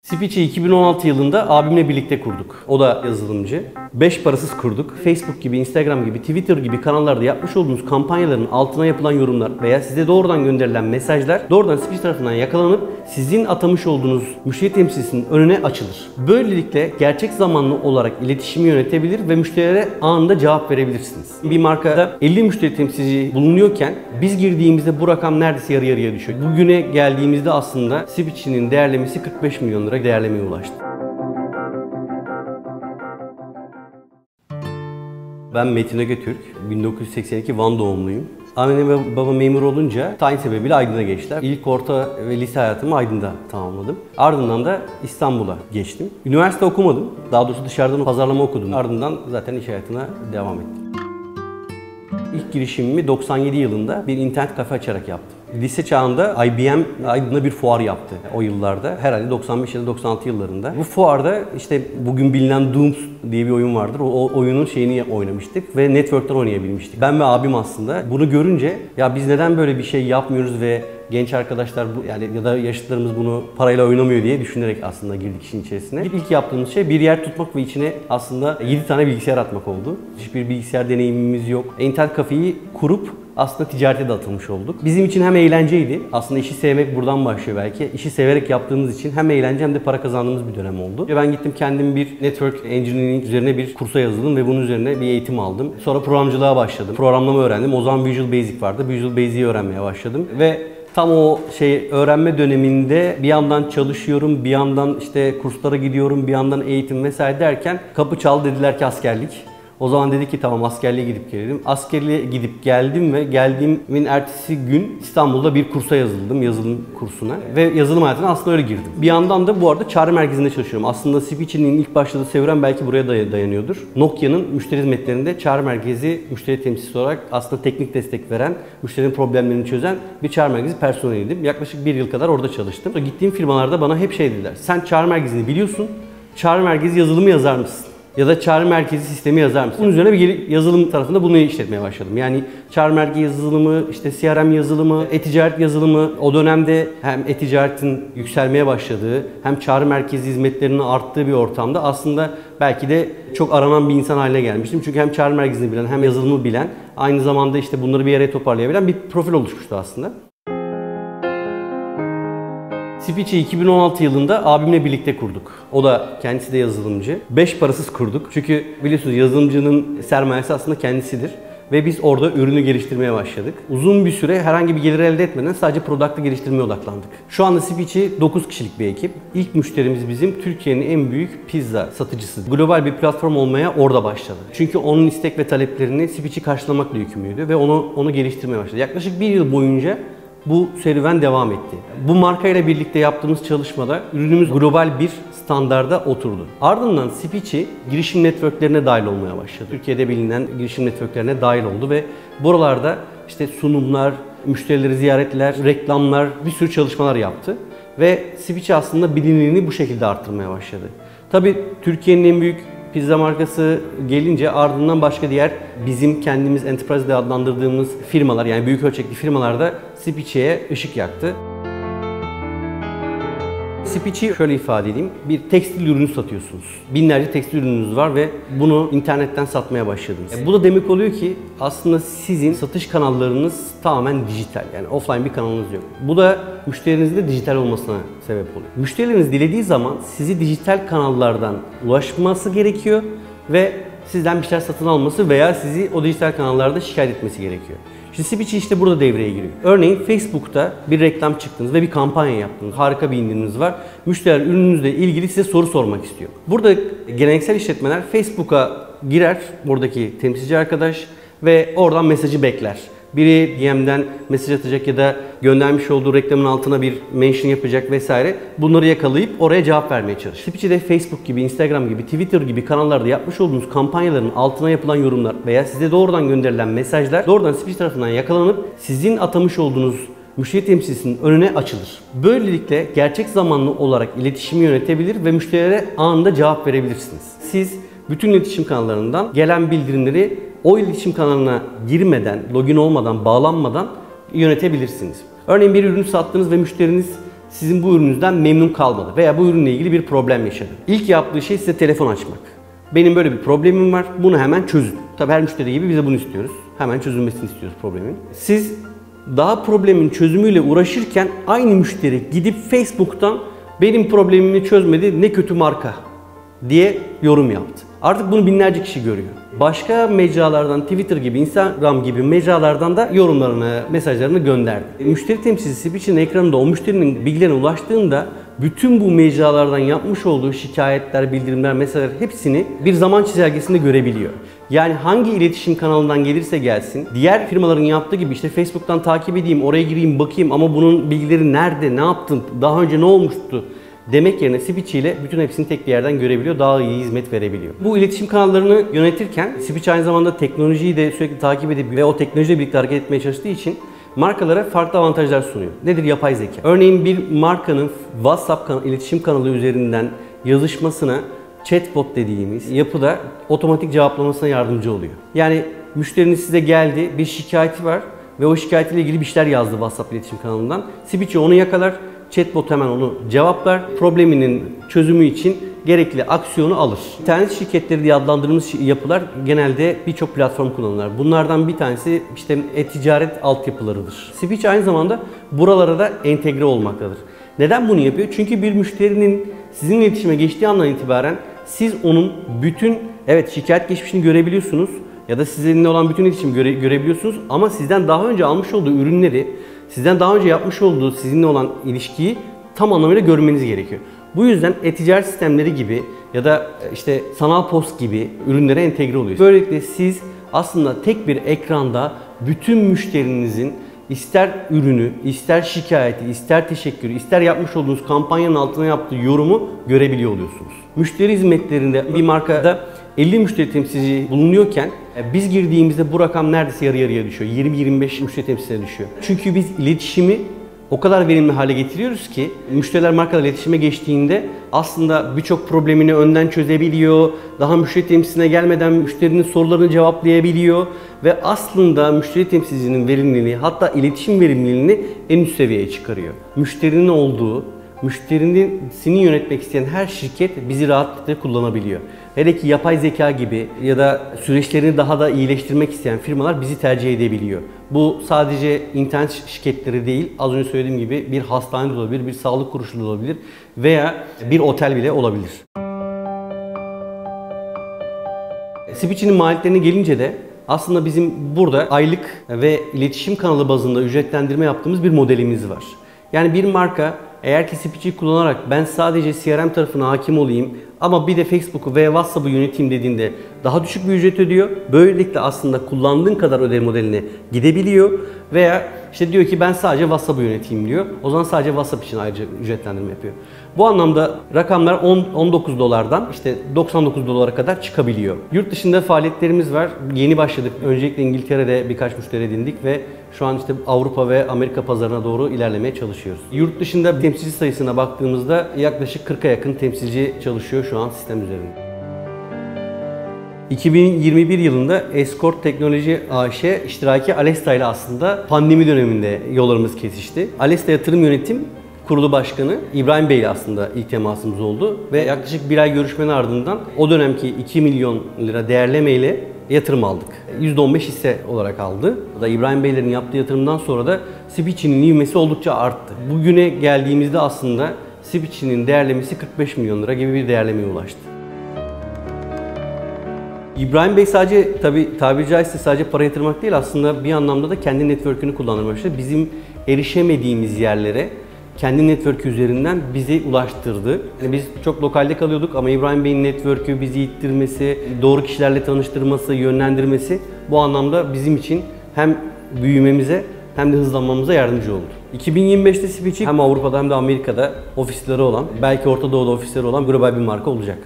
Speech'i 2016 yılında abimle birlikte kurduk. O da yazılımcı. 5 parasız kurduk. Facebook gibi, Instagram gibi, Twitter gibi kanallarda yapmış olduğunuz kampanyaların altına yapılan yorumlar veya size doğrudan gönderilen mesajlar doğrudan Speech tarafından yakalanıp sizin atamış olduğunuz müşteri temsilcisinin önüne açılır. Böylelikle gerçek zamanlı olarak iletişimi yönetebilir ve müşterilere anında cevap verebilirsiniz. Bir markada 50 müşteri temsilci bulunuyorken biz girdiğimizde bu rakam neredeyse yarı yarıya düşüyor. Bugüne geldiğimizde aslında Speech'in değerlemesi 45 milyon lira değerlemeye ulaştı. Ben Metin Ege Türk, 1982 Van doğumluyum. Annem ve babam memur olunca tayin sebebiyle Aydın'a geçtiler. İlk orta ve lise hayatımı Aydın'da tamamladım. Ardından da İstanbul'a geçtim. Üniversite okumadım. Daha doğrusu dışarıdan pazarlama okudum. Ardından zaten iş hayatına devam ettim. İlk girişimimi 97 yılında bir internet kafe açarak yaptım. Lise çağında IBM Aydın'da bir fuar yaptı o yıllarda. Herhalde 95 ya da 96 yıllarında. Bu fuarda işte bugün bilinen Dooms diye bir oyun vardır. O oyunun şeyini oynamıştık ve network'ten oynayabilmiştik. Ben ve abim aslında bunu görünce ya biz neden böyle bir şey yapmıyoruz ve genç arkadaşlar yani ya da yaşıtlarımız bunu parayla oynamıyor diye düşünerek aslında girdik işin içerisine. İlk yaptığımız şey bir yer tutmak ve içine aslında 7 tane bilgisayar atmak oldu. Hiçbir bilgisayar deneyimimiz yok. İnternet kafeyi kurup aslında ticarete de atılmış olduk. Bizim için hem eğlenceydi. Aslında işi sevmek buradan başlıyor belki. İşi severek yaptığımız için hem eğlence hem de para kazandığımız bir dönem oldu. Ben gittim kendim bir Network Engineering üzerine bir kursa yazıldım ve bunun üzerine bir eğitim aldım. Sonra programcılığa başladım. Programlama öğrendim. O zaman Visual Basic vardı. Visual Basic'i öğrenmeye başladım ve tam o öğrenme döneminde bir yandan çalışıyorum, bir yandan işte kurslara gidiyorum, bir yandan eğitim vesaire derken kapı çaldı, dediler ki askerlik. O zaman dedi ki tamam askerliğe gidip gelelim. Askerliğe gidip geldim ve geldiğimin ertesi gün İstanbul'da bir kursa yazıldım, yazılım kursuna. Ve yazılım hayatına aslında öyle girdim. Bir yandan da bu arada çağrı merkezinde çalışıyorum. Aslında Speech'in ilk başladığı serüven belki buraya dayanıyordur. Nokia'nın müşteri hizmetlerinde çağrı merkezi müşteri temsilcisi olarak aslında teknik destek veren, müşterinin problemlerini çözen bir çağrı merkezi personeliydim. Yaklaşık 1 yıl kadar orada çalıştım. Gittiğim firmalarda bana hep şey dediler. Sen çağrı merkezini biliyorsun, çağrı merkezi yazılımı yazar mısın? Ya da çağrı merkezi sistemi yazar mısın? Bunun üzerine bir yazılım tarafında bunu işletmeye başladım. Yani çağrı merkezi yazılımı, işte CRM yazılımı, e-ticaret yazılımı, o dönemde hem e-ticaretin yükselmeye başladığı hem çağrı merkezi hizmetlerinin arttığı bir ortamda aslında belki de çok aranan bir insan haline gelmiştim. Çünkü hem çağrı merkezini bilen hem yazılımı bilen, aynı zamanda işte bunları bir yere toparlayabilen bir profil oluşmuştu aslında. Speech'i 2016 yılında abimle birlikte kurduk. O da kendisi de yazılımcı. 5 parasız kurduk. Çünkü biliyorsunuz yazılımcının sermayesi aslında kendisidir. Ve biz orada ürünü geliştirmeye başladık. Uzun bir süre herhangi bir gelir elde etmeden sadece product'ı geliştirmeye odaklandık. Şu anda Speech'i 9 kişilik bir ekip. İlk müşterimiz bizim Türkiye'nin en büyük pizza satıcısı. Global bir platform olmaya orada başladı. Çünkü onun istek ve taleplerini Speech'i karşılamakla yükümlüydü ve onu geliştirmeye başladı. Yaklaşık 1 yıl boyunca bu serüven devam etti. Bu markayla birlikte yaptığımız çalışmada ürünümüz global bir standarda oturdu. Ardından Speech'i girişim networklerine dahil olmaya başladı. Türkiye'de bilinen girişim networklerine dahil oldu ve buralarda işte sunumlar, müşterileri ziyaretler, reklamlar, bir sürü çalışmalar yaptı. Ve Speech aslında bilinirliğini bu şekilde arttırmaya başladı. Tabii Türkiye'nin en büyük pizza markası gelince ardından başka diğer bizim kendimiz enterprise diye adlandırdığımız firmalar yani büyük ölçekli firmalar da Speech'e ışık yaktı. Speech'i şöyle ifade edeyim. Bir tekstil ürünü satıyorsunuz. Binlerce tekstil ürününüz var ve bunu internetten satmaya başladınız. Bu da demek oluyor ki aslında sizin satış kanallarınız tamamen dijital. Yani offline bir kanalınız yok. Bu da müşterinizin de dijital olmasına sebep oluyor. Müşterileriniz dilediği zaman sizi dijital kanallardan ulaşması gerekiyor ve sizden bir şeyler satın alması veya sizi o dijital kanallarda şikayet etmesi gerekiyor. Şimdi Speech işte burada devreye giriyor. Örneğin Facebook'ta bir reklam çıktınız ve bir kampanya yaptınız. Harika bir indiriminiz var. Müşteriler ürününüzle ilgili size soru sormak istiyor. Burada geleneksel işletmeler Facebook'a girer, buradaki temsilci arkadaş ve oradan mesajı bekler. Biri DM'den mesaj atacak ya da göndermiş olduğu reklamın altına bir mention yapacak vesaire. Bunları yakalayıp oraya cevap vermeye çalışır. Speech'i de Facebook gibi, Instagram gibi, Twitter gibi kanallarda yapmış olduğunuz kampanyaların altına yapılan yorumlar veya size doğrudan gönderilen mesajlar doğrudan Speech tarafından yakalanıp sizin atamış olduğunuz müşteri temsilcisinin önüne açılır. Böylelikle gerçek zamanlı olarak iletişimi yönetebilir ve müşterilere anında cevap verebilirsiniz. Siz bütün iletişim kanallarından gelen bildirimleri o iletişim kanalına girmeden, login olmadan, bağlanmadan yönetebilirsiniz. Örneğin bir ürünü sattınız ve müşteriniz sizin bu ürününüzden memnun kalmadı veya bu ürünle ilgili bir problem yaşadı. İlk yaptığı şey size telefon açmak. Benim böyle bir problemim var, bunu hemen çözün. Tabii her müşteri gibi biz de bunu istiyoruz. Hemen çözülmesini istiyoruz problemin. Siz daha problemin çözümüyle uğraşırken aynı müşteri gidip Facebook'tan benim problemimi çözmedi, ne kötü marka diye yorum yaptı. Artık bunu binlerce kişi görüyor. Başka mecralardan, Twitter gibi, Instagram gibi mecralardan da yorumlarını, mesajlarını gönderdi. Müşteri temsilcisi Switch'in ekranında o müşterinin bilgilerine ulaştığında bütün bu mecralardan yapmış olduğu şikayetler, bildirimler, mesajlar hepsini bir zaman çizelgesinde görebiliyor. Yani hangi iletişim kanalından gelirse gelsin, diğer firmaların yaptığı gibi işte Facebook'tan takip edeyim, oraya gireyim, bakayım ama bunun bilgileri nerede, ne yaptın, daha önce ne olmuştu demek yerine Switch ile bütün hepsini tek bir yerden görebiliyor, daha iyi hizmet verebiliyor. Bu iletişim kanallarını yönetirken Switch aynı zamanda teknolojiyi de sürekli takip edip ve o teknolojiyle birlikte hareket etmeye çalıştığı için markalara farklı avantajlar sunuyor. Nedir yapay zeka? Örneğin bir markanın WhatsApp iletişim kanalı üzerinden yazışmasına chatbot dediğimiz yapıda otomatik cevaplamasına yardımcı oluyor. Yani müşteriniz size geldi, bir şikayeti var ve o şikayetiyle ilgili bir şeyler yazdı WhatsApp iletişim kanalından. Switch onu yakalar, chatbot hemen onu cevaplar, probleminin çözümü için gerekli aksiyonu alır. İnternet şirketleri diye adlandırdığımız yapılar genelde birçok platform kullanırlar. Bunlardan bir tanesi işte e-ticaret altyapılarıdır. Switch aynı zamanda buralara da entegre olmaktadır. Neden bunu yapıyor? Çünkü bir müşterinin sizinle iletişime geçtiği andan itibaren siz onun bütün şikayet geçmişini görebiliyorsunuz ya da sizinle olan bütün iletişimi görebiliyorsunuz ama sizden daha önce almış olduğu ürünleri, sizden daha önce yapmış olduğu sizinle olan ilişkiyi tam anlamıyla görmeniz gerekiyor. Bu yüzden e-ticaret sistemleri gibi ya da işte sanal post gibi ürünlere entegre oluyor. Böylelikle siz aslında tek bir ekranda bütün müşterinizin ister ürünü, ister şikayeti, ister teşekkürü, ister yapmış olduğunuz kampanyanın altına yaptığı yorumu görebiliyor oluyorsunuz. Müşteri hizmetlerinde bir markada 50 müşteri temsilci bulunuyorken biz girdiğimizde bu rakam neredeyse yarı yarıya düşüyor. 20-25 müşteri temsilciye düşüyor. Çünkü biz iletişimi o kadar verimli hale getiriyoruz ki müşteriler markalarla iletişime geçtiğinde aslında birçok problemini önden çözebiliyor. Daha müşteri temsilcisine gelmeden müşterinin sorularını cevaplayabiliyor ve aslında müşteri temsilcisinin verimliliği, hatta iletişim verimliliğini en üst seviyeye çıkarıyor. Müşterinin olduğu, müşterisini yönetmek isteyen her şirket bizi rahatlıkla kullanabiliyor. Hele ki yapay zeka gibi ya da süreçlerini daha da iyileştirmek isteyen firmalar bizi tercih edebiliyor. Bu sadece internet şirketleri değil, az önce söylediğim gibi bir hastane de olabilir, bir sağlık kuruluşu da olabilir veya bir otel bile olabilir. Switch'in maliyetlerine gelince de aslında bizim burada aylık ve iletişim kanalı bazında ücretlendirme yaptığımız bir modelimiz var. Yani bir marka eğer ki Switch'i kullanarak ben sadece CRM tarafına hakim olayım ama bir de Facebook'u ve WhatsApp'ı yöneteyim dediğinde daha düşük bir ücret ödüyor. Böylelikle aslında kullandığın kadar ödeme modeline gidebiliyor veya işte diyor ki ben sadece WhatsApp'ı yöneteyim diyor. O zaman sadece WhatsApp için ayrıca ücretlendirme yapıyor. Bu anlamda rakamlar 19 dolardan işte 99 dolara kadar çıkabiliyor. Yurt dışında faaliyetlerimiz var. Yeni başladık. Öncelikle İngiltere'de birkaç müşteri edindik ve şu an işte Avrupa ve Amerika pazarına doğru ilerlemeye çalışıyoruz. Yurt dışında temsilci sayısına baktığımızda yaklaşık 40'a yakın temsilci çalışıyor şu an sistem üzerinde. 2021 yılında Escort Teknoloji AŞ iştiraki Alesta ile aslında pandemi döneminde yollarımız kesişti. Alesta Yatırım Yönetim Kurulu Başkanı İbrahim Bey ile aslında ilk temasımız oldu ve yaklaşık bir ay görüşmenin ardından o dönemki 2 milyon lira değerleme ile yatırım aldık. %15 hisse olarak aldı. İbrahim Beylerin yaptığı yatırımdan sonra da Switch'in ivmesi oldukça arttı. Bugüne geldiğimizde aslında Switch'in değerlemesi 45 milyon lira gibi bir değerlemeye ulaştı. İbrahim Bey sadece tabiri caizse sadece para yatırmak değil, aslında bir anlamda da kendi network'ünü kullanmaya başladı. Bizim erişemediğimiz yerlere kendi network üzerinden bizi ulaştırdı. Yani biz çok lokalde kalıyorduk ama İbrahim Bey'in network'ü bizi ittirmesi, doğru kişilerle tanıştırması, yönlendirmesi bu anlamda bizim için hem büyümemize hem de hızlanmamıza yardımcı oldu. 2025'te Switch hem Avrupa'da hem de Amerika'da ofisleri olan, belki Orta Doğu'da ofisleri olan global bir marka olacak.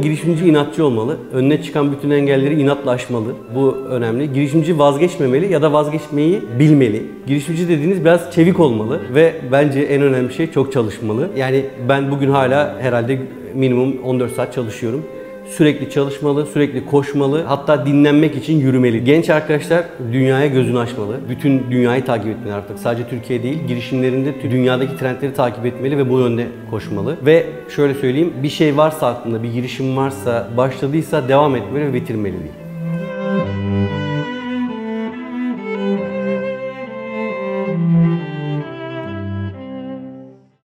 Girişimci inatçı olmalı. Önüne çıkan bütün engelleri inatla aşmalı. Bu önemli. Girişimci vazgeçmemeli ya da vazgeçmeyi bilmeli. Girişimci dediğiniz biraz çevik olmalı ve bence en önemli şey çok çalışmalı. Yani ben bugün hala herhalde minimum 14 saat çalışıyorum. sürekli çalışmalı, sürekli koşmalı, hatta dinlenmek için yürümeli. Genç arkadaşlar dünyaya gözünü açmalı. Bütün dünyayı takip etmeli artık. Sadece Türkiye değil, girişimlerinde dünyadaki trendleri takip etmeli ve bu yönde koşmalı. Ve şöyle söyleyeyim, bir şey varsa aklında, bir girişim varsa, başladıysa devam etmeli ve bitirmeli.